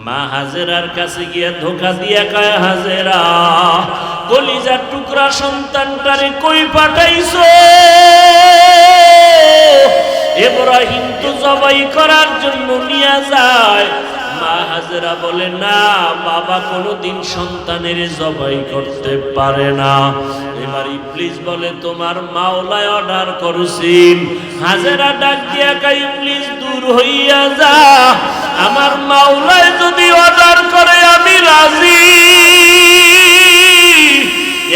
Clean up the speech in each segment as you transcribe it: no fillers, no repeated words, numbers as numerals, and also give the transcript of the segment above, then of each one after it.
মা হাজেরার কাছে গিয়ে ধোকা দিয়া কয়, হাজেরা কলিজার টুকরা সন্তানটারে কই পাঠাইছো? ইব্রাহিম তো জবাই করার জন্য নিয়ে যায়। মা হাজেরা বলে, না বাবা কোনোদিন সন্তানের জবাই করতে পারে না। এবার ইবলিস বলে, তোমার মাওলায় অর্ডার করছেন। হাজেরা ডাক দিয়া কয়, ইবলিস দূর হইয়া যা, আমার মাওলায় যদি অর্ডার করে আমি রাজি।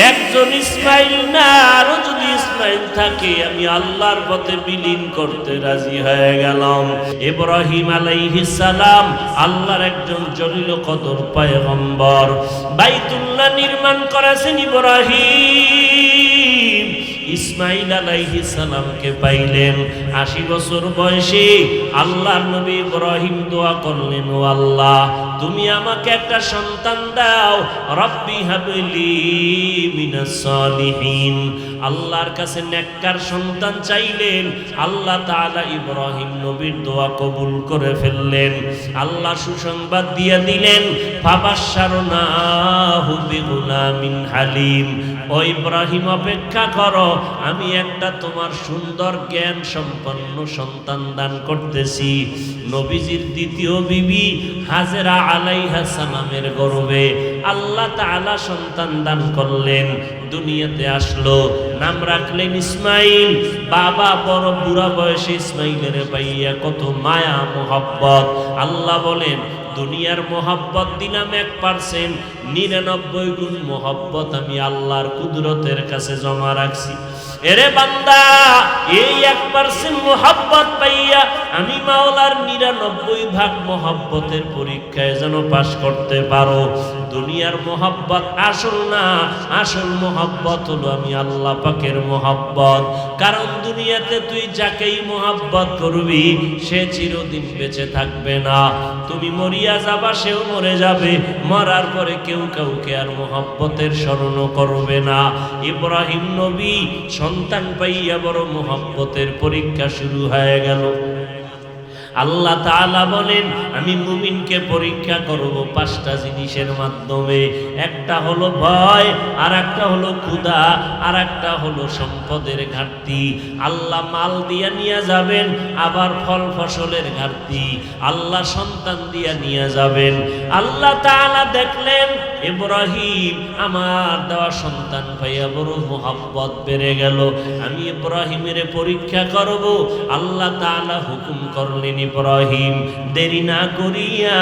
একজন ইসমাইল না, আরো যদি ইসমাইল থাকে আমি আল্লাহর পথে বিলীন করতে রাজি হয়ে গেলাম। ইব্রাহিম আলাইহিস সালাম আল্লাহর একজন জলিল কদর পয়গম্বর। বাইতুল্লাহ নির্মাণ করেছেন ইব্রাহিম। ইসমাইল আলাইহিস সালামকে পাইলেন ৮০ বছর বয়সে। আল্লাহর নবী ইব্রাহিম দোয়া করলেন, ও আল্লাহ তুমি আমাকে একটা সন্তান দাও, রব্বি হাবলি মিনাস সালিহিন। আল্লাহর কাছে নেককার সন্তান চাইলেন। আল্লাহ তাআলা ইব্রাহিম নবীর দোয়া কবুল করে ফেললেন। আল্লাহ সুসংবাদ দিয়ে দিলেন, ফাবাশশারনাহু বিগুলামিন হালিম। ও ইব্রাহিম অপেক্ষা করো, আমি একটা তোমার সুন্দর জ্ঞান সম্পন্ন সন্তান দান করতেছি। নবীজির দ্বিতীয় বিবি হাজেরা আলাইহিস সালামের গর্ভে আল্লাহ তাআলা সন্তান দান করলেন। দুনিয়াতে আসলো, নাম রাখলেন ইসমাইল। বাবা বড় বুড়া বয়সে ইসমাইলের পাইয়া কত মায়া মোহাব্বত। আল্লাহ বলেন, দুনিয়ার মোহাব্বত দিলাম 1%, 99 গুণ মোহাব্বত আমি আল্লাহর কুদরতের কাছে জমা রাখছি। এরে বান্দা, এই 1% মোহাব্বত পাইয়া আমি মাওলার 99 ভাগ মোহাব্বতের পরীক্ষায় যেন পাশ করতে পারো। দুনিয়ার মোহাব্বত আসল না, আসল মোহাব্বত হলো আমি আল্লাহ পাকের মোহাব্বত। কারণ দুনিয়াতে তুই যাকেই মোহাব্বত করবি সে চিরদিন বেঁচে থাকবে না। তুমি মরিয়া যাবা, সেও মরে যাবে। মরার পরে কেউ কাউকে আর মোহাব্বতের স্মরণ করবে না। ইব্রাহিম নবী সন্তান পাইয়া বড় মোহাব্বতের পরীক্ষা শুরু হয়ে গেল। আল্লাহ তাআলা বলেন, আমি মুমিনকে পরীক্ষা করব 5টা জিনিসের মাধ্যমে। একটা হলো ভয়, আর একটা হলো ক্ষুধা, আর একটা হলো সম্পদের ঘাটতি। আল্লাহ মাল দিয়া নিয়ে যাবেন, আবার ফল ফসলের ঘাটতি। আল্লাহ সন্তান দিয়া নিয়ে যাবেন। আল্লাহ তাআলা দেখলেন ইব্রাহিম আমার দেওয়া সন্তান পাইয়া বড় মোহাব্বত বেড়ে গেল। আমি ইব্রাহিমের পরীক্ষা করব। আল্লাহ তাআলা হুকুম করলেন, ইব্রাহিম দেরি না করিয়া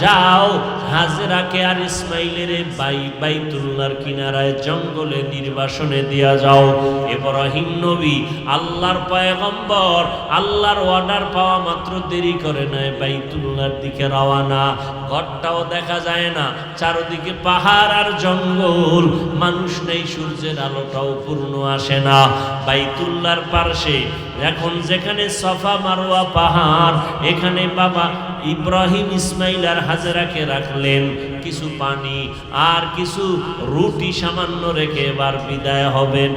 যাও, হাজেরাকে আর ইসমাইলের বাইতুল্লাহর কিনারায় জঙ্গলে নির্বাসনে দিয়া যাও। ইব্রাহিম নবী আল্লাহর পয়গম্বর, আল্লাহর অর্ডার পাওয়া মাত্র দেরি করে নাই, বাইতুল্লাহর দিকে রওনা। ঘরটাও দেখা যায় না, চারদিকে পাহাড় আর জঙ্গল, মানুষ নেই, সূর্যের আলোটাও পূর্ণ আসে না। বাইতুল্লাহর পাশে এখন যেখানে সফা মারওয়া পাহাড়, এখানে বাবা ইব্রাহিম ইসমাইল আর হাজেরাকে রাখলেন। কিছু পানি আর কিছু রুটি সামান্য রেখে এবার বিদায় হবেন।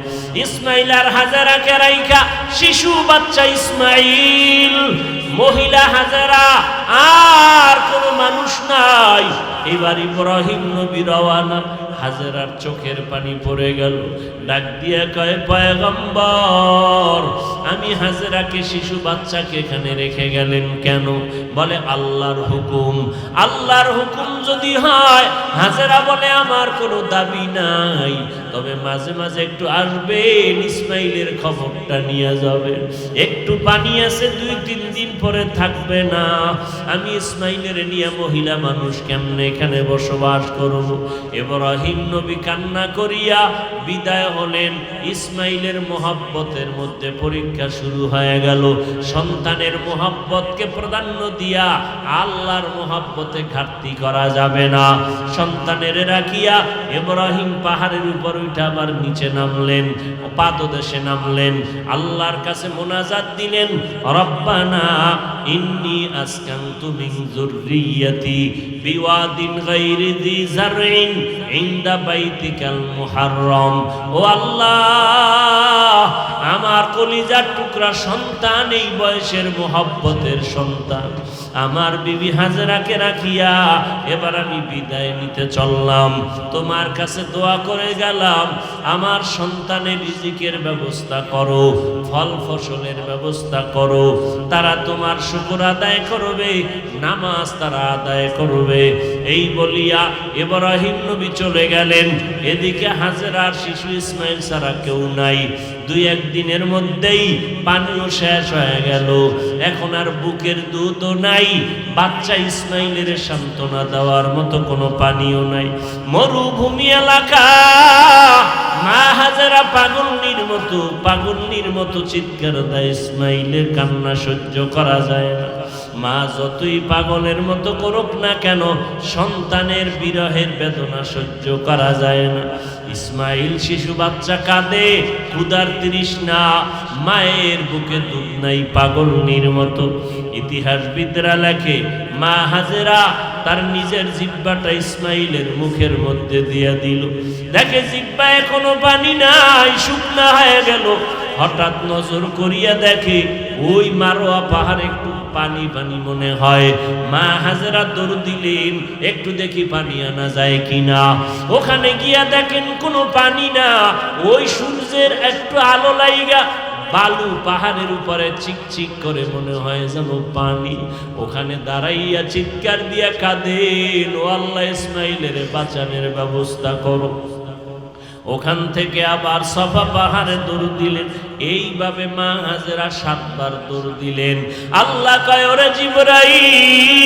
ইসমাইল আর হাজেরাকে রাইখা শিশু বাচ্চা ইসমাইল, মহিলা হাজেরা, আর কোনো মানুষ নাই। এবার ইব্রাহিম নবী রওয়ানা। হাজেরার চোখের পানি পড়ে গেল, ডাক দিয়ে কয়, পয়গম্বর আমি হাজেরাকে শিশু বাচ্চাকে এখানে রেখে গেলেন কেন? বলে আল্লাহর হুকুম। আল্লাহর হুকুম যদি হয়, হাজেরা বলে আমার কোনো দাবি নাই, তবে মাঝে মাঝে একটু আসবেন, ইসমাইলের খবরটা নিয়ে যাবেন। একটু পানি আছে, 2-3 দিন পরে থাকবে না। আমি ইসমাইলের নিয়ে মহিলা মানুষ কেমনে এখানে বসবাস করব? ইব্রাহিম নবী কান্না করিয়া বিদায় হলেন। ইসমাইলের মোহাব্বতের মধ্যে পরীক্ষা শুরু হয়ে গেল। সন্তানের মোহাব্বতকে প্রাধান্য দিয়া আল্লাহর মোহাব্বতে ঘাটতি করা যাবে না। সন্তানের রাখিয়া ইব্রাহিম পাহাড়ের উপর উঠে আবার নিচে নামলেন, পাদদেশে নামলেন, আল্লাহর কাছে মোনাজাত দিলেন, রব্বানা ইন্নী আসকানতু মিন যুররিয়াতি বিওয়াদিন গায়রি যি জারইন ইনদা বাইতিকাল মুহাররম। ও আল্লাহ, আমার কলিজার টুকরা সন্তান, এই বয়সের মোহাব্বতের সন্তান, আমার বিবি হাজেরাকে রাখিয়া এবার আমি বিদায় নিতে চললাম, তোমার কাছে দোয়া করে গেলাম আমার সন্তানের রিজিকের ব্যবস্থা করো, ফল ফসলের ব্যবস্থা করো, তারা তোমার শুকর আদায় করবে, নামাজ তারা আদায় করবে। এই বলিয়া ইব্রাহিম নবী চলে গেলেন। এদিকে হাজেরার শিশু ইসমাইল ছাড়া কেউ নাই। দুই একদিনের মধ্যেই পানিও শেষ হয়ে গেল, এখন আর বুকের দুধও নাই, বাচ্চা ইসমাইলের সান্ত্বনা দেওয়ার মতো কোনো পানিও নাই। মরুভূমি এলাকা, মা হাজেরা পাগলনির মতো চিৎকার দেয়, ইসমাইলের কান্না সহ্য করা যায় না। মা যতই পাগলের মতো করুক না কেন, সন্তানের বিরহের বেদনা সহ্য করা যায় না। ইসমাইল শিশু বাচ্চা কাঁদে, ক্ষুধার তৃষ্ণা, মায়ের বুকে দুধ নাই, পাগলনির মতো। ইতিহাসবিদরা লেখে মা হাজেরা তার নিজের জিহ্বাটা ইসমাইলের মুখের মধ্যে দিয়ে দিল, দেখে জিহ্বায় কোনো পানি নাই, শুকনা হয়ে গেল। হঠাৎ নজর করিয়া দেখে ওই মারোয়া পাহাড়ে একটু পানি পানি মনে হয়। মা হাজেরা দৌড় দিলেন, একটু দেখি পানি আনা যায় কিনা। ওখানে গিয়া দেখেন কোনো পানি না, ওই সূর্যের একটু আলো লাইগা বালু পাহাড়ের উপরে চিকচিক করে মনে হয় যেন পানি। ওখানে দাঁড়াইয়া চিৎকার দিয়া কাঁদেন, ও আল্লাহ ইসমাইলের বাঁচানোর ব্যবস্থা করো। ওখান থেকে আবার সফা পাহাড়ে দৌড় দিলেন। এইভাবে মা হাজেরা 7 বার দৌড় দিলেন। আল্লাহ কয়, ওরে জিবরাইল,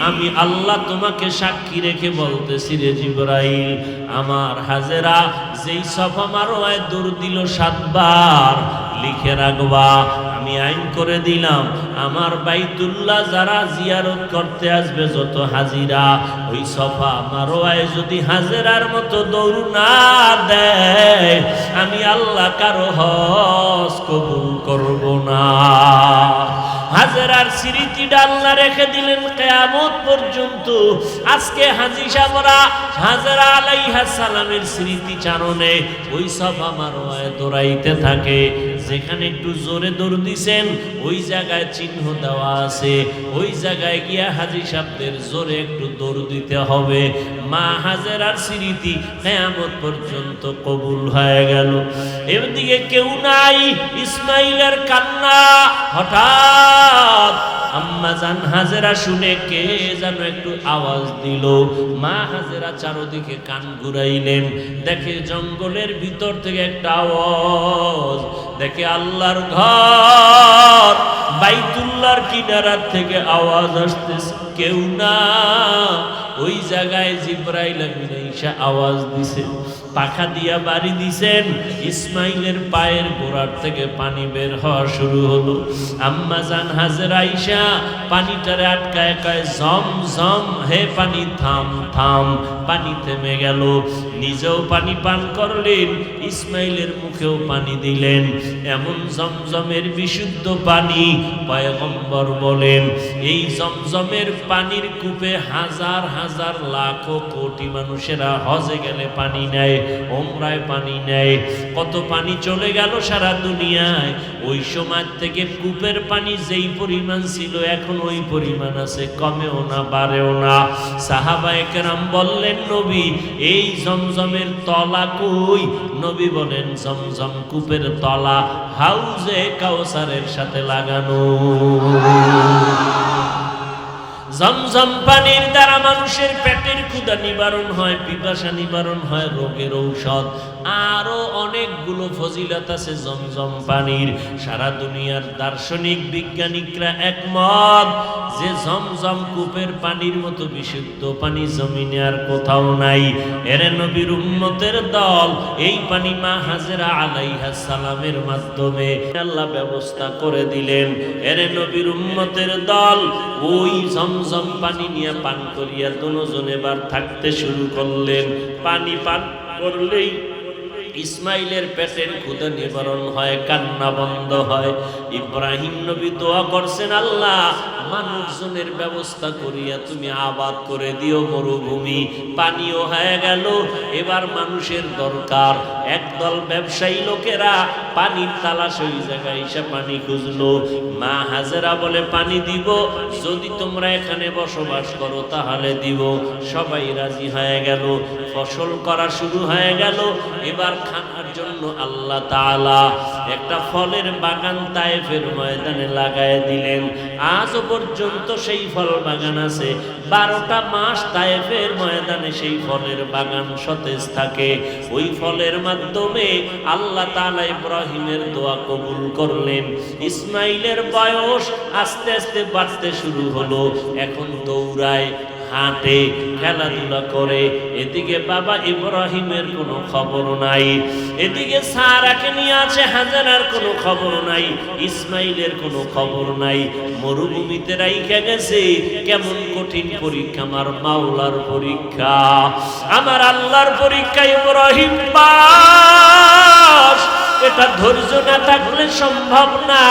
আমি আল্লাহ তোমাকে সাক্ষী রেখে বলতেছি রে জিবরাইল, আমার হাজেরা যেই সফা মারোয়ায় দৌড় দিল 7 বার, লিখে রাখবা, আমি আইন করে দিলাম আমার বাইতুল্লাহ যারা জিয়ারত করতে আসবে যত হাজিরা, ওই সফা মারোয়ায় যদি হাজেরার মতো দৌড় না দেয়, আমি আল্লাহ কারো হজ কবুল করব না। হাজেরার স্মৃতিটা আল্লাহ রেখে দিলেন কিয়ামত পর্যন্ত। আজকে হাজী সাহেবরা হাজেরা আলাইহিস সালামের স্মৃতি চারণে ওই সফা মারোয়ায় দৌড়াইতে থাকে। যেখানে একটু জোরে দৌড় দিছেন ওই জায়গায় চিহ্ন দেওয়া আছে, ওই জায়গায় গিয়া হাজী সাহেবদের জোরে একটু দৌড় দিতে হবে। মা হাজেরার স্মৃতি কিয়ামত পর্যন্ত কবুল হয়ে গেল। এদিকে কেউ নাই, ইসমাইলের কান্না। হঠাৎ আম্মা জান হাজেরা শুনে কে যেন একটু আওয়াজ দিল। মা হাজেরা চারদিকে কান ঘুরাইলেন, দেখে জঙ্গলের ভিতর থেকে একটা আওয়াজ, দেখে আল্লাহর ঘর বাইতুল্লাহর কিনারার থেকে আওয়াজ আসতেছে, কেউ না। ওই জায়গায় জিবরাইল আমিন আইসা আওয়াজ দিছে, পাখা দিয়া বাড়ি দিছেন। ইসমাইলের পায়ের গোড়ার থেকে পানি বের হওয়া শুরু হলো। আম্মা জান হাজেরা আইসা পানিটারে আটকায় কয়, জম জম, হে পানি থাম থাম। পানি থেমে গেল, নিজেও পানি পান করলেন, ইসমাইলের মুখেও পানি দিলেন। এমন জমজমের বিশুদ্ধ পানি, পয়গম্বর বলেন এই জমজমের পানির কূপে হাজার হাজার লাখ কোটি মানুষেরা হজে গেলে পানি নেয়, ওমরায় পানি নেয়। কত পানি চলে গেল সারা দুনিয়ায়। ওই সময় থেকে কূপের পানি যেই পরিমাণ ছিল এখন ওই পরিমাণ আছে, কমেও না বাড়েও না। সাহাবায়ে কেরাম বললেন, নবী এই জমজমের তলা কই? নবী বলেন, জমজম কূপের তলা হাউজে কাউসারের সাথে লাগানো। জমজম পানির দ্বারা মানুষের পেটের ক্ষুধা নিবারণ হয়, পিপাসা নিবারণ হয়, রোগের ঔষধ, আরো অনেকগুলো ফজিলত আছে জমজম পানির। সারা দুনিয়ার দার্শনিক বিজ্ঞানিকরা একমত যে জমজম কূপের পানির মতো বিশুদ্ধ পানি জমিনে আর কোথাও নাই। এরে নবীর উম্মতের দল এই পানি মা হাজেরা আলাইহিস সালামের মাধ্যমে আল্লাহ ব্যবস্থা করে দিলেন। এরে নবীর উম্মতের দল ওই জমজম পানি নিয়ে পান করিয়া দুজন এবার থাকতে শুরু করলেন। পানি পান করলেই ইসমাইলের পেটের ক্ষুধা নিবারণ হয়, কান্না বন্ধ হয়। ইব্রাহিম নবী দোয়া করছেন, আল্লাহ মানুষজনের ব্যবস্থা করিয়া তুমি আবাদ করে দিও মরুভূমি, পানিও হয়ে গেল। এবার মানুষের দরকার। একদল ব্যবসায়ী লোকেরা পানির তালাশ ওই জায়গায় এসে পানি খুঁজলো। মা হাজেরা বলে, পানি দিব, যদি তোমরা এখানে বসবাস করো তাহলে দিব। সবাই রাজি হয়ে গেল, ফসল করা শুরু হয়ে গেল। এবার খানার জন্য আল্লাহ তাআলা একটা ফলের বাগান তায়েফের ময়দানে লাগায় দিলেন। আজও পর্যন্ত সেই ফল বাগান আছে। 12টা মাস তায়েফের ময়দানে সেই ফলের বাগান সতেজ থাকে। ওই ফলের মাধ্যমে আল্লাহ তাআলা ইব্রাহিমের দোয়া কবুল করলেন। ইসমাইলের বয়স আস্তে আস্তে বাড়তে শুরু হলো। এখন দৌড়ায়, হাঁটে, খেলাধুলা করে। এদিকে বাবা ইব্রাহিমের কোনো খবর নাই, এদিকে সারাকে নিয়ে আছে, হাজারার কোনো খবর নাই, ইসমাইলের কোনো খবর নাই। মরুভূমিতে রাইখা গেছে। কেমন কঠিন পরীক্ষা! আমার মাওলার পরীক্ষা, আমার আল্লাহর পরীক্ষা। ইব্রাহিম পাস, এটা ধৈর্য না থাকলে সম্ভব না।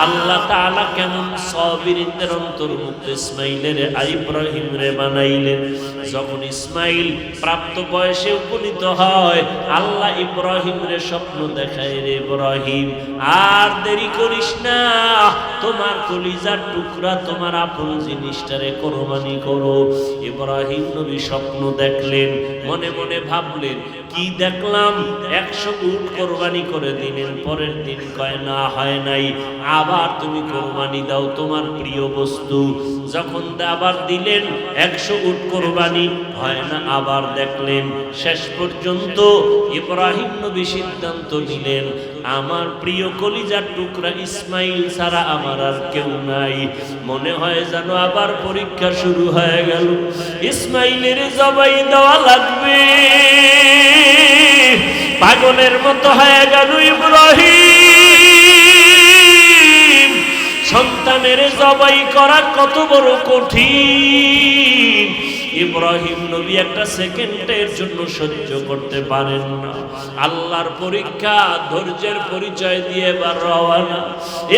আল্লাহ তাআলা কেমন সাবিরিনদের অন্তর্ভুক্ত ইসমাইলের ইব্রাহিম রে বানাইলেন। যখন ইসমাইল প্রাপ্ত বয়সে উপনীত হয়, আল্লাহ ইব্রাহিম রে স্বপ্ন দেখায়, রে ইব্রাহিম আর দেরি করিস না, তোমার কলিজার টুকরা, তোমার আপন জিনিসটারে কোরবানি করো। ইব্রাহিম নবী স্বপ্ন দেখলেন, মনে মনে ভাবলেন, কি দেখলাম? 100 উট কোরবানি করে দিলেন। পরের দিন কয়, না হয় নাই, আবার তুমি কোরবানি দাও তোমার প্রিয় বস্তু। যখন আবার দিলেন 100 উট কোরবানি হয় না, আবার দেখলেন। শেষ পর্যন্ত ইব্রাহিম নবী সিদ্ধান্ত নিলেন, আমার প্রিয় কলিজার টুকরা ইসমাইল ছাড়া আমার আর কেউ নাই। মনে হয় যেন আবার পরীক্ষা শুরু হয়ে গেল। ইসমাইলের জবাই দেওয়া লাগবে। পাগলের মতো হয়ে গেল ইব্রাহিম। সন্তানের জবাই করা কত বড় কঠিন। ইব্রাহিম নবী একটা সেকেন্ডের জন্য সহ্য করতে পারেন না। আল্লাহর পরীক্ষা, ধৈর্যের পরিচয় দিয়ে এবার রওয়ানা।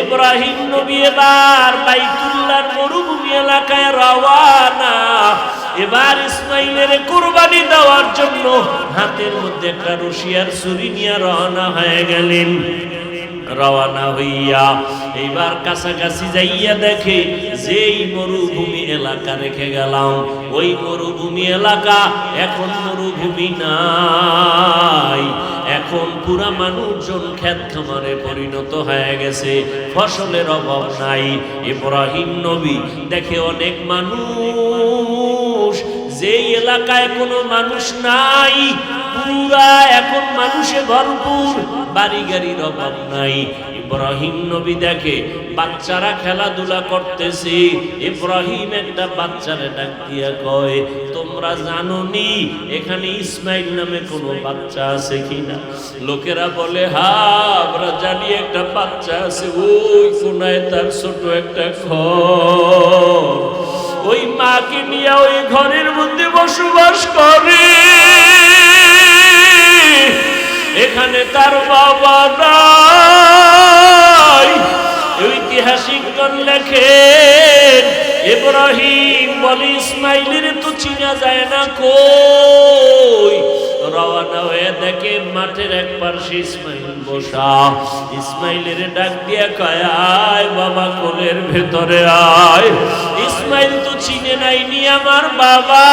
ইব্রাহিম নবী এবার বাইতুল্লাহর মরুভূমি এলাকায় রওয়ানা। এবার ইসমাইলের কুরবানি দেওয়ার জন্য হাতের মধ্যে একটা রশিয়ার ছুরি নিয়ে রওনা হয়ে গেলেন। রওনা হইয়া এইবার কাছাকাছি যাইয়া দেখে, যেই মরুভূমি এলাকা রেখে গেলাম, ওই মরুভূমি এলাকা এখন মরুভূমি নাই। এখন পুরা মানুষজন ক্ষেত খামারে পরিণত হয়ে গেছে, ফসলের অভাব নাই। ইব্রাহিম নবী দেখে অনেক মানুষ, যেই এলাকায় কোনো মানুষ নাই, পুরা এখন মানুষে ভরপুর, বাড়ি গাড়ির অভাব নাই। ইব্রাহিম নবী দেখে বাচ্চারা খেলাধুলা করতেছে। ইব্রাহিম একটা বাচ্চারে ডাক দিয়া কয়, তোমরা জানোনি এখানে ইসমাইল নামে কোনো বাচ্চা আছে কিনা? লোকেরা বলে, হ্যাঁ আমরা জানি একটা বাচ্চা আছে, ওই কোনায় তার ছোট একটা ঘর, ওই মাকে নিয়ে ওই ঘরের মধ্যে বসবাস করে। এখানে তার বাবা নাই। ঐতিহাসিকগণ লেখেন, ইব্রাহিম বলে, ইসমাইলের তো চিনা যায় না, কই? রওনা হয়ে দেখে মাঠের এক পাশে ইসমাইল বসা। ইসমাইলের ডাক দিয়া কয়, আয় বাবা, কোলের ভেতরে আয়। ইসমাইল তো চিনে নাইনি আমার বাবা।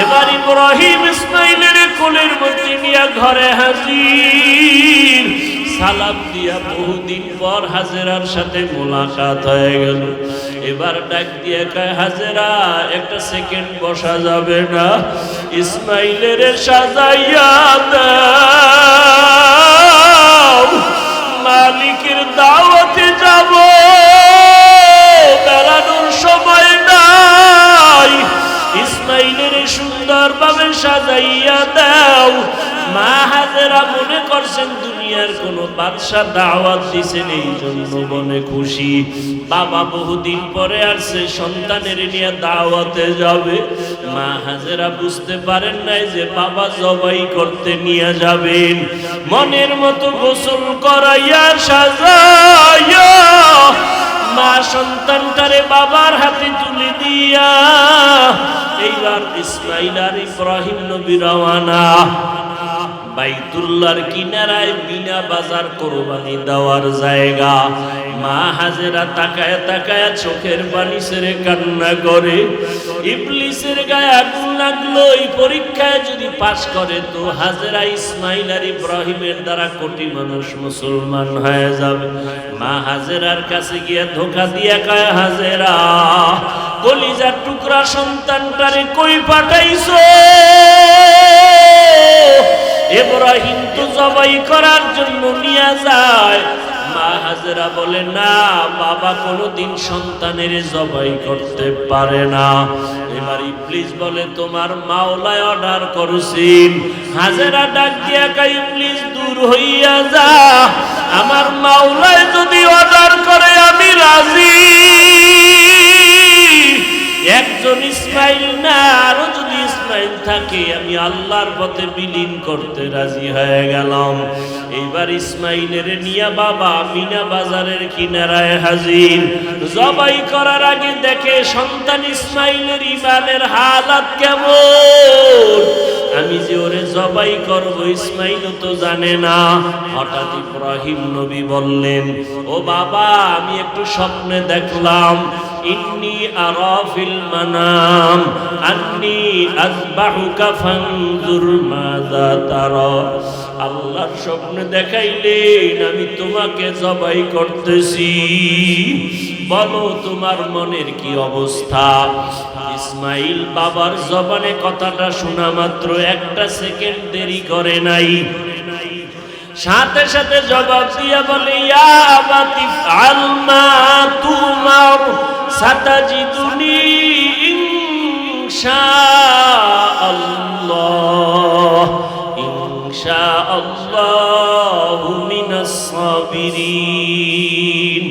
এবার ইব্রাহিম ইসমাইলের কোলের মধ্যে নিয়ে ঘরে হাজির। সালাম দিয়া বহুদিন পর হাজেরার সাথে মোলাকাত হয়ে গেল। এবার ডাক দিয়ে কয়, হাজেরা একটা সেকেন্ড বসা যাবে না? ইসমাইলের সাজাইয়া দাও, মালিকের দাওয়াতে যাব, বেড়ানোর সময় নাই। ইসমাইলের সুন্দরভাবে সাজাইয়া দাও, মা হাজেরা মনে করছেন দুনিয়ার কোন বাদশা দাওয়াত দিছেন এই জন্য মনে খুশি। বাবা বহুদিন পরে আসছে, সন্তানের নিয়ে দাওয়াতে যাবে। মা হাজেরা বুঝতে পারেন নাই যে বাবা জবাই করতে নিয়ে যাবেন। মনের মতো গোসল করাইয়া সাজাইয়া মা সন্তানটারে বাবার হাতে তুলে দিয়া এইবার ইসমাইল আর ইব্রাহিম নবী রওয়ানা বাইতুল্লাহর কিনারায় মিনা বাজার কোরবানি দেওয়ার জায়গা। মা হাজেরা তাকায় তাকায় চোখের পানি ছেড়ে কান্না করে। ইবলিসের গায়ে আগুন লাগলো, এই পরীক্ষায় যদি পাশ করে তো হাজেরা ইসমাইল আর ইব্রাহিমের দ্বারা কোটি মানুষ মুসলমান হয়ে যাবে। মা হাজেরার কাছে গিয়ে ধোকা দিয়া কয়, হাজেরা কলিজার টুকরা সন্তানটারে কই পাঠাইছো? ইব্রাহিম তো জবাই করার জন্য নিয়ে যায়। মা হাজেরা বলে, না বাবা কোনোদিন সন্তানের জবাই করতে পারে না। এবার ইবলিস বলে, তোমার মাওলায় অর্ডার করছেন। হাজেরা ডাক দিয়া কয়, ইবলিস দূর হইয়া যা, আমার মাওলায় যদি অর্ডার করে আমি রাজি। একজন ইসমাইল না, আরো যদি ইসমাইল থাকে আমি আল্লাহর পথে বিলীন করতে রাজি হয়ে গেলাম। এইবার ইসমাইলের নিয়া বাবা মিনা বাজারের কিনারায় হাজির। জবাই করার আগে দেখে সন্তান ইসমাইলের ইমানের হালাত কেমন। আমি যে ওরে জবাই করব ইসমাইল তো জানে না। হঠাৎ ইব্রাহিম নবী বললেন, ও বাবা আমি একটু স্বপ্নে দেখলাম, ইন্নী আরা ফিল মানাম আন্নী আযবাহুকা ফানজুর মাযা তারা। আল্লাহর স্বপ্নে দেখাইলেন আমি তোমাকে জবাই করতেছি, বলো তোমার মনের কি অবস্থা। ইসমাইল বাবার জবানে কথাটা শোনা মাত্র একটা সেকেন্ড দেরি করে নাই, সাথে সাথে জবাব দিয়া বলে, ইয়া আবাতি ফাল মা তুমার সাতাজিদুনি ইনশাআল্লাহ ইনশাআল্লাহু মিনাস সাবিরিন।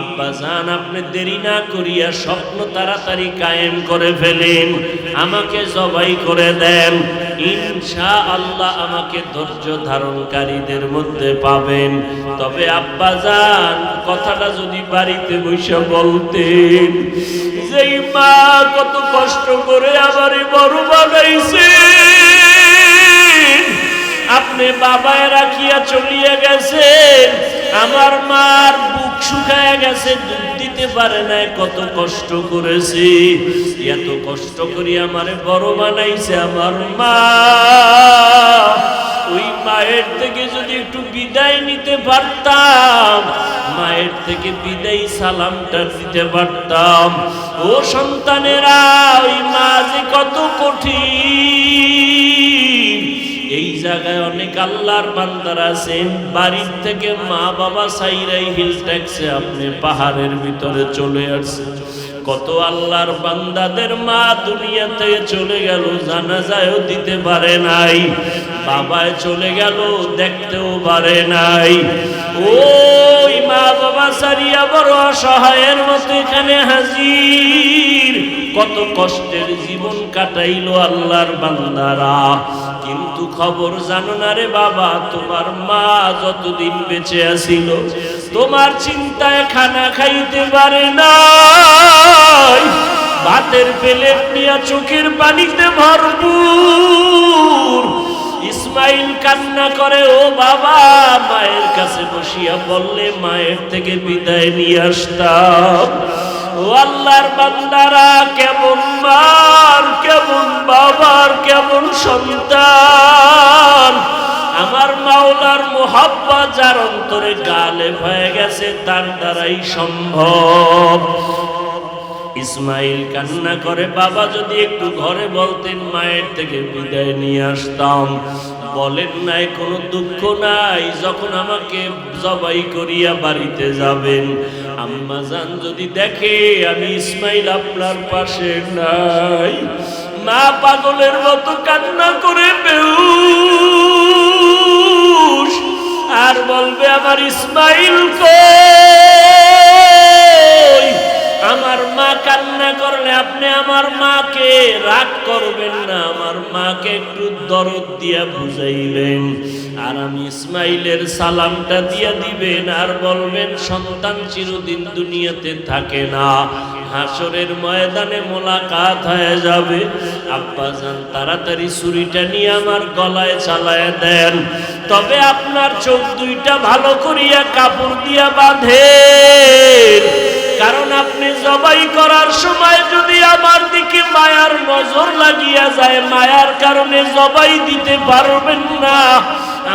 আব্বাজান আপনি দেরি না করিয়া স্বপ্ন তাড়াতাড়ি কায়েম করে ফেলেন, আমাকে জবাই করে দেন, ইনশাআল্লাহ আমাকে ধৈর্য ধারণকারীদের মধ্যে পাবেন। তবে আব্বাজান কথাটা যদি বাড়িতে বসে বলতেন, যেই মা কত কষ্ট করে আমারে বড় বানাইছে, আপনি বাবায় রাখিয়া চলিয়া গেছেন, আমার মার বুক শুকায় গেছে, দুধ দিতে পারে না, কত কষ্ট করেছে, এত কষ্ট করি আমারে বড় বানাইছে আমার মা। ওই মায়ের থেকে যদি একটু বিদায় নিতে পারতাম, মায়ের থেকে বিদায় সালামটা দিতে পারতাম। ও সন্তানেরা, ওই মা যে কত কঠিন। এই জায়গায় অনেক আল্লাহর বান্দারা আছেন, বাড়ির থেকে মা বাবা সাইরাই হিল ট্যাক্সে আপনি পাহাড়ের ভিতরে চলে আসছেন। কত আল্লাহর বান্দাদের মা দুনিয়া থেকে চলে গেল, জানাজায়ও দিতে পারে নাই, বাবায় চলে গেল দেখতেও পারে নাই। ওই মা বাবা সারিয়া বড় অসহায়ের মতো এখানে হাজির, কত কষ্টের জীবন কাটাইলো আল্লাহর বান্দারা। কিন্তু খবর জানো না রে বাবা, তোমার মা যতদিন বেঁচে আছিল তোমার চিন্তায় খানা খাইতে পারে নাই, ভাতের প্লেট নিয়ে চোখের পানিতে ভরপুর। ইসমাইল কান্না করে, ও বাবা, মায়ের কাছে বসিয়া বললে মায়ের থেকে বিদায় নিয়ে আসতাম। ও আল্লাহর বান্দারা, কেমন মার, কেমন বাবার, কেমন সন্তান। আমার মাওলার মুহাব্বত যার অন্তরে গালেব হয়ে গেছে তার দ্বারাই সম্ভব। ইসমাইল কান্না করে, বাবা যদি একটু ঘরে বলতেন মায়ের থেকে বিদায় নিয়ে আসতাম। বলেন নাই, কোনো দুঃখ নাই, যখন আমাকে জবাই করিয়া বাড়িতে যাবেন আম্মা জান যদি দেখে আমি ইসমাইল আপনার পাশে নাই, মা পাগলের মতো কান্না করে বেউ আর বলবে আমার ইসমাইল কই। আমার মা কান্না করলে আপনি আমার মাকে রাগ করবেন না, আমার মাকে একটু দরদ দিয়া বুঝাইবেন, আর আমি ইসমাইলের সালামটা দিয়া দিবেন, আর বলবেন সন্তান চিরদিন দুনিয়াতে থাকে না, হাসরের ময়দানে মোলাকাত হয়ে যাবে। আব্বাজান তাড়াতাড়ি ছুরিটা নিয়ে আমার গলায় চালায় দেন, তবে আপনার চোখ দুইটা ভালো করিয়া কাপড় দিয়া বাঁধেন, কারণ আপনি জবাই করার সময় যদি আমার দিকে মায়ার নজর লাগিয়া যায়, মায়ার কারণে জবাই দিতে পারবেন না,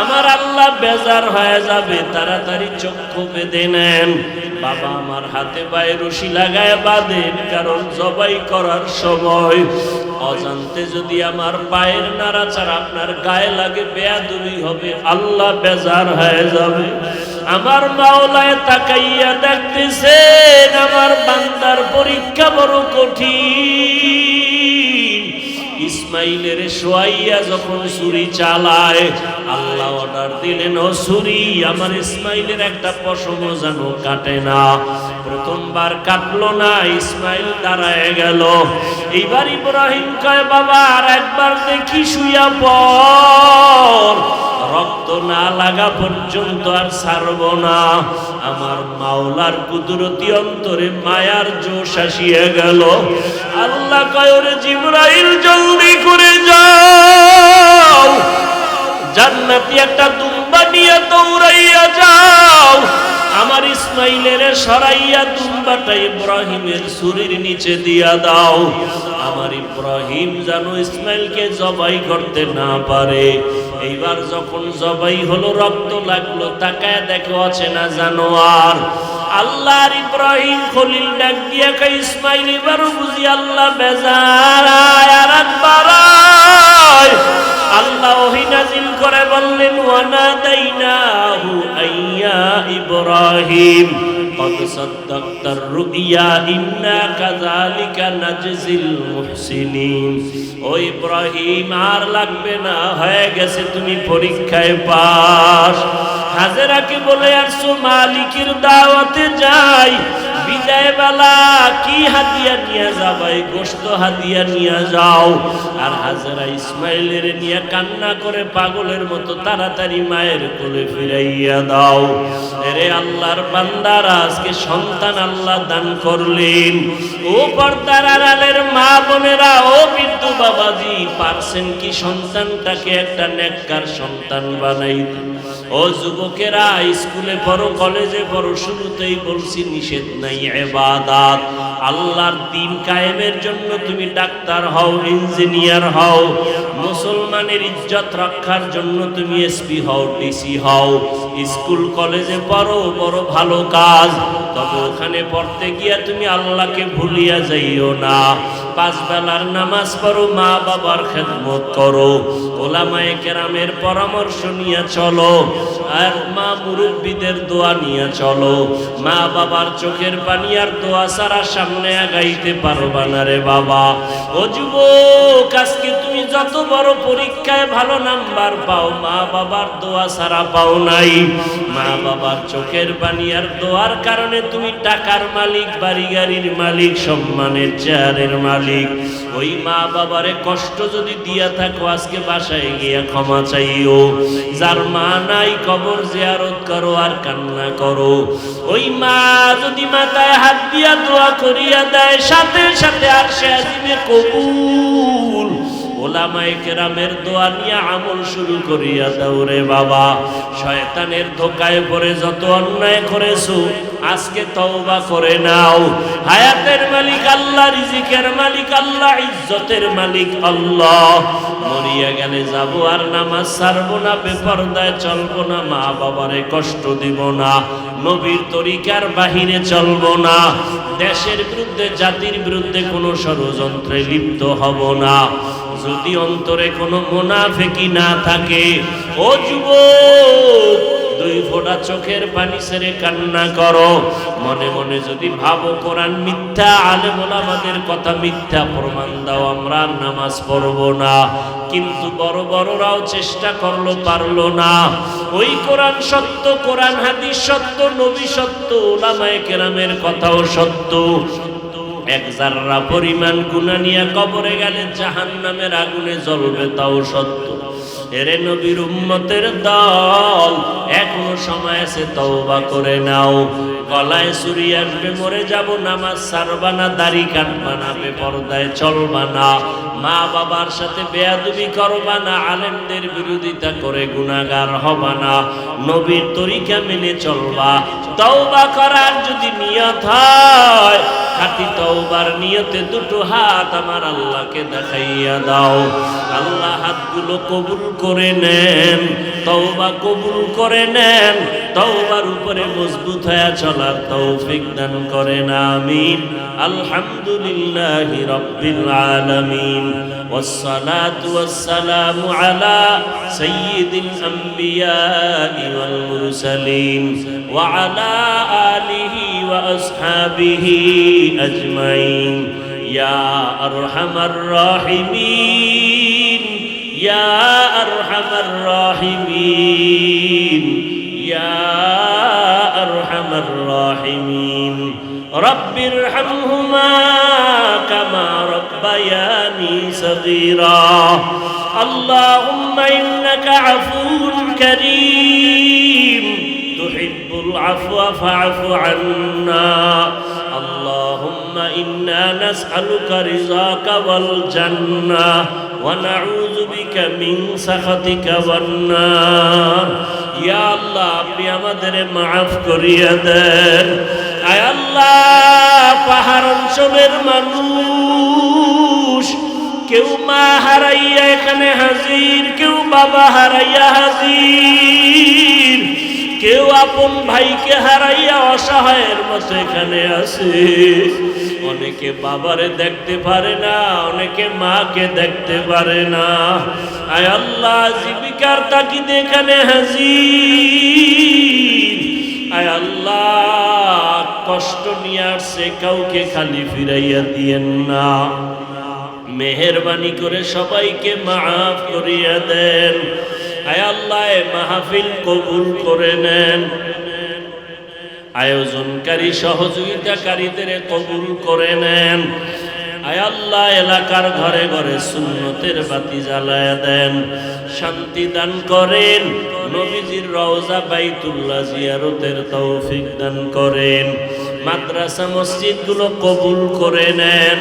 আমার আল্লাহ বেজার হয়ে যাবে। তাড়াতাড়ি চক্ষু বেঁধে নেন। বাবা আমার হাতে পায়ে রশি লাগায় বাঁধেন, কারণ জবাই করার সময় অজান্তে যদি আমার পায়ের নাড়াচাড়া আপনার গায়ে লাগে, বেয়াদবি হবে, আল্লাহ বেজার হয়ে যাবে। আমার মাওলায় তাকাইয়া দেখতেছেন আমার বান্দার পরীক্ষা বড় কঠিন। ইসমাইলের শোয়াইয়া যখন ছুরি চালায়, আল্লাহ অর্ডার দিলেন ও ছুরি আমার ইসমাইলের একটা পশম যেন কাটে না। প্রথমবার কাটলো না, ইসমাইল দাঁড়ায় গেল। এইবার ইব্রাহিম কয় বাবা আর একবার দেখি, শুইয়া পড়, রক্ত না লাগা পর্যন্ত আর ছাড়ব না। আমার মাওলার কুদরতি অন্তরে মায়ার জোশ আসিয়া গেল। আল্লাহ কয় ওরে জিবরাইল জলদি করে যাও, জান্নাতি একটা দুম্বা নিয়ে দৌড়াইয়া যাও, আমার ইসমাইলের সরাইয়া দুম্বাটা ইব্রাহিমের ছুরির নিচে দিয়া দাও। আমার ইব্রাহিম যেন ইসমাইলকে জবাই করতে না পারে। এইবার যখন জবাই হলো, রক্ত লাগলো, তাকায় দেখো অচেনা জানোয়ার। আল্লাহর ইব্রাহিম খলিল ডাক দিয়া কই ইসমাইল এবারও বুঝি আল্লাহ বেজার, আর একবার আল্লাহ ওহী নাযিল করে বললেন ওয়ানাদাইনাহু আইয়া ইব্রাহিম قد صدقت الرؤيا إنا كذلك نجزي المحسنين। ও ইব্রাহিম আর লাগবে না, হয়ে গেছে, তুমি পরীক্ষায় পাস। হাজেরাকে বলে আসছো মালিকের দাওয়াতে যাই, বিদায় বেলা কি হাদিয়া নিয়ে যাবাই, গোশত হাদিয়া নিয়ে যাও। আর হাজেরা ইসমাইলের নিয়ে কান্না করে পাগলের মতো তাড়াতাড়ি মায়ের কোলে ফিরাইয়া দাও। এরে আল্লাহর বান্দারা, আজকে সন্তান আল্লাহ দান করলেন। ও পর্দার আড়ালের মা বোনেরা, ও বৃদ্ধ বাবাজি, পারছেন কি সন্তানটাকে একটা নেককার সন্তান বানাইতে? ও যুবকেরা, স্কুলে পড়ো, কলেজে পড়ো, শুরুতেই বলছি নিষেধ নাই, ইবাদত। আল্লাহর দ্বীন কায়েমের জন্য তুমি ডাক্তার হও, ইঞ্জিনিয়ার হও, মুসলমানের ইজ্জত রক্ষার জন্য তুমি এসপি হও, ডিসি হও, স্কুল কলেজে পড়ো, বড় ভালো কাজ। তবে ওখানে পড়তে গিয়া তুমি আল্লাহকে ভুলিয়া যাইও না। পাঁচ বেলার নামাজ পড়ো, মা বাবার খেদমত করো, ওলামায়ে কেরামের পরামর্শ নিয়ে চলো, আর মা মুরব্বীদের দোয়া নিয়ে চলো। মা বাবার চোখের পানি আর দোয়া ছাড়া সামনে আগাইতে পারবা না রে বাবা। ও যুবক, আজকে তুমি যত বড় পরীক্ষায় ভালো নাম্বার পাও, মা বাবার দোয়া ছাড়া পাও নাই। মা বাবার চোখের পানি আর দোয়ার কারণে তুমি টাকার মালিক, বাড়ি গাড়ির মালিক, সম্মানের চেয়ারের মালিক। ওই মা বাবারে কষ্ট যদি দিয়া থাকো, আজকে বাসায় গিয়া ক্ষমা চাইও। যার মা নাই কবর জিয়ারত করো আর কান্না করো। ওই মা যদি মাথায় হাত দিয়া দোয়া করিয়া দেয়, সাথে সাথে আরশে আজিমে কবুল। ওলামায়ে কেরামের দোয়া নিয়ে আমল শুরু করিয়া দাও রে বাবা। শয়তানের ধোকায় পড়ে যত অন্যায় করেছো, আজকে তওবা করে নাও। হায়াতের মালিক আল্লাহ, রিজিকের মালিক আল্লাহ, ইজ্জতের মালিক আল্লাহ। মরিয়া গেলে যাব আর নামাজ ছাড়বো না, বেপরদায় চলবো না, মা বাবারে কষ্ট দিব না, নবীর তরিকার বাহিরে চলবো না, দেশের বিরুদ্ধে, জাতির বিরুদ্ধে কোনো ষড়যন্ত্রে লিপ্ত হব না। যদি অন্তরে কোনো মুনাফিকি না থাকে, ও যুবক, দুই ফোঁটা চোখের পানি ছেড়ে কান্না করো। মনে মনে যদি ভাবো কোরআন মিথ্যা, আলেম ওলামাদের কথা মিথ্যা, প্রমাণ দাও, আমরা আর নামাজ পড়বো না। কিন্তু বড় বড়রাও চেষ্টা করলো, পারলো না। ওই কোরআন সত্য, কোরআন হাদিস সত্য, নবী সত্য, উলামায়ে কেরামের কথাও সত্য। এক জাররা পরিমাণ গুনাহ নিয়ে কবরে গেলে জাহান্নামের আগুনে জ্বলবে, তাও সত্য। এরে নবীর উম্মতের দল, এখনো সময় আছে, তওবা করে নাও। গলায় ছুরি আসবে, মরে যাব, নামাজ ছাড়বা না, দাড়ি কাটবা না, বেপরদায় চলবা না, মা বাবার সাথে বেয়াদবি করবা না, আলেমদের বিরোধিতা করে গুনাহগার হবা না, নবীর তরিকা মেনে চলবা। তওবা করার যদি নিয়ত হয়, খাঁটি তওবার নিয়তে দুটো হাত আমার আল্লাহকে দেখাইয়া দাও। আল্লাহ হাতগুলো কবুল করে নেন, তওবা কবুল করে নেন, তওবার উপরে মজবুত হয়ে চলার তৌফিক দান করেন, আমিন। আলহামদুলিল্লাহি রাব্বিল আলামিন, ওয়াসসালাতু ওয়াসসালামু আলা সাইয়্যিদিল আমবিয়াই ওয়াল মুরসালিন ওয়া আলা আলিহি ওয়া আসহাবিহি আজমাইন। ইয়া আরহামার রাহিমিন, ইয়া আরহামার রাহিমিন, ইয়া আরহামার রাহিমিন। রব্বিরহামহুমা কামা রব্বায়ানি সগীরা। আল্লাহুম্মা ইন্নাকা আফুউন কারীম, তুহিব্বুল আফওয়া ফা'ফু আন্না। আল্লাহুম্মা ইন্না নাসআলুকা রিযাকা ওয়াল জান্নাহ ওয়া নাউযু বিকা মিন সাখাতিকা ওয়ান নার। ইয়া আল্লাহ, আপনি আমাদের মাফ করিয়া দেন। আয় আল্লাহ, পাহাড় অঞ্চলের মানুষ, কেউ মা হারাইয়া এখানে হাজির, কেউ বাবা হারাইয়া হাজির, কেউ আপন ভাইকে হারাইয়া অসহায়ের মতো এখানে আছে। অনেকে বাবারে দেখতে পারে না, অনেকে মাকে দেখতে পারে না। আয় আল্লাহ, জীবিকার তাগিদে এখানে হাজির। আয় আল্লাহ, কষ্ট নিয়ে আসছে, কাউকে খালি ফিরাইয়া দিয়েন না। মেহেরবানি করে সবাইকে মাফ করিয়া দেন। আয় আল্লাহ, মাহফিল কবুল করে নেন। আয়োজনকারী সহযোগিতাকারীদের কবুল করে নেন। আয় আল্লাহ, এলাকার ঘরে ঘরে সুন্নতের বাতি জ্বালায়া দেন, শান্তি দান করেন। নবীজির রওজা বাইতুল্লাহ জিয়ারতের তৌফিক দান করেন। মাদ্রাসা মসজিদগুলো কবুল করে নেন।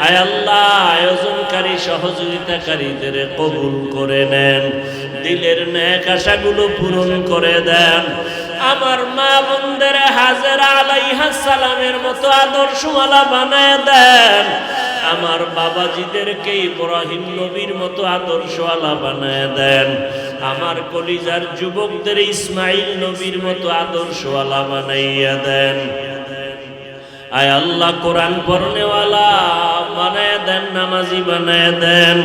আয় আল্লাহ, আয়োজনকারী সহযোগিতাকারীদের কবুল করে নেন। দিলের নেক আশাগুলো পূরণ করে দেন। আমার মা বোনদের হাজেরা আলাইহিস সালামের মতো আদর্শওয়ালা বানায় দেন। আমার বাবাজিদেরকে ইব্রাহিম নবীর মতো আদর্শওয়ালা বানায় দেন। আমার কলিজার যুবকদের ইসমাইল নবীর মতো আদর্শওয়ালা বানাইয়া দেন। আয় আল্লাহ, কোরআন পড়নেওয়ালা বানায় দেন, নামাজি বানায় দেন।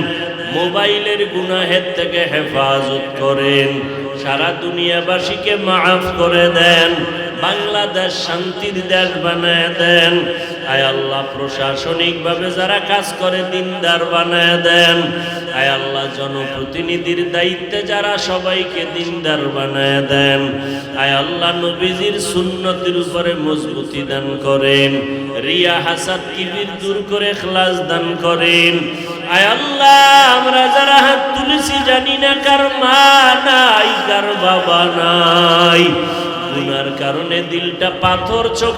মোবাইলের গুনাহের থেকে হেফাজত করেন। সারা দুনিয়াবাসীকে মাফ করে দেন। বাংলাদেশ শান্তির দেশ বানায় দেন। আয় আল্লাহ, প্রশাসনিকভাবে যারা কাজ করে দিনদার বানায় দেন। আয় আল্লাহ, জনপ্রতিনিধির দায়িত্বে যারা, সবাইকে দিনদার বানায় দেন। আয় আল্লাহ, নবীজির সুন্নতের উপরে মজবুতি দান করেন। রিয়া হাসাদ কিবির দূর করে ইখলাস দান করেন। আয় আল্লাহ, আমরা যারা হাত তুলেছি জানি না কার মা নাই, কার বাবা নাই। গুনার কারণে দিলটা পাথর, চোখ